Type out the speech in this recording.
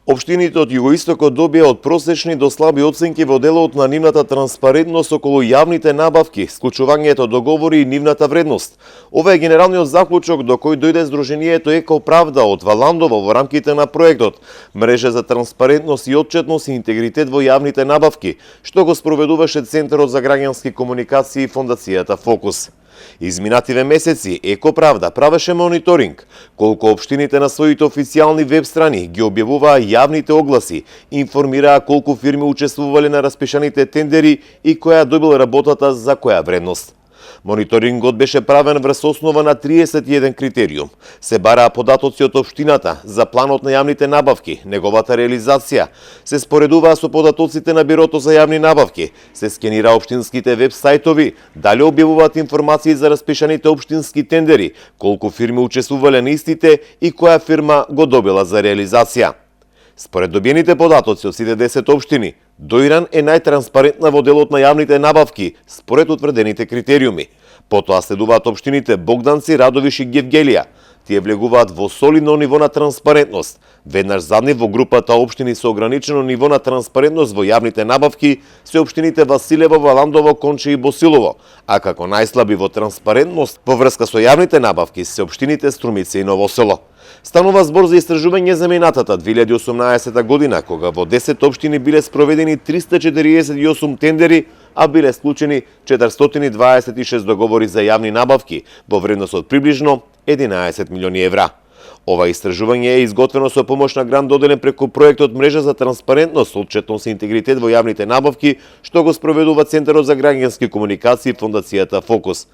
Општините од југоистокот добија од просечни до слаби оценки во делот на нивната транспарентност околу јавните набавки, склучувањето договори и нивната вредност. Ова е генералниот заклучок до кој дојде Сдруженијето Екоправда од Валандово во рамките на проектот Мрежа за транспарентност и отчетност и интегритет во јавните набавки, што го спроведуваше Центарот за граѓански комуникации и Фондацијата Фокус. Изминативе месеци Екоправда правеше мониторинг колку општините на своите официјални веб страни ги објавуваа јавните огласи, информираа колку фирми учествувале на распишаните тендери и која добила работата за која вредност. Мониторингот беше правен врз основа на 31 критериум. Се бараа податоци од општината за планот на јавните набавки, неговата реализација, се споредуваа со податоците на Бирото за јавни набавки, се скенира општинските веб сајтови, дали објавуваат информации за распишаните општински тендери, колку фирми учествувале на истите и која фирма го добила за реализација. Според добиените податоци од сите 10 општини, Доиран е најтранспарентна во делот на јавните набавки, според утврдените критериуми. Потоа следуваат општините Богданци, Радовиш и Гевгелија. Тие влегуваат во солидно ниво на транспарентност. Веднаш задни во групата општини со ограничено ниво на транспарентност во јавните набавки се општините Василево, Валандово, Конче и Босилово, а како најслаби во транспарентност во врска со јавните набавки се општините Струмица и Ново село. Станува збор за истражување за минатата 2018 година, кога во 10 општини биле спроведени 348 тендери, а биле склучени 426 договори за јавни набавки во вредност од приближно 11 милиони евра. Ова истражување е изготвено со помош на грант доделен преку проектот Мрежа за транспарентност, отчетност и интегритет во јавните набавки, што го спроведува Центарот за граѓански комуникации и Фондацијата Фокус.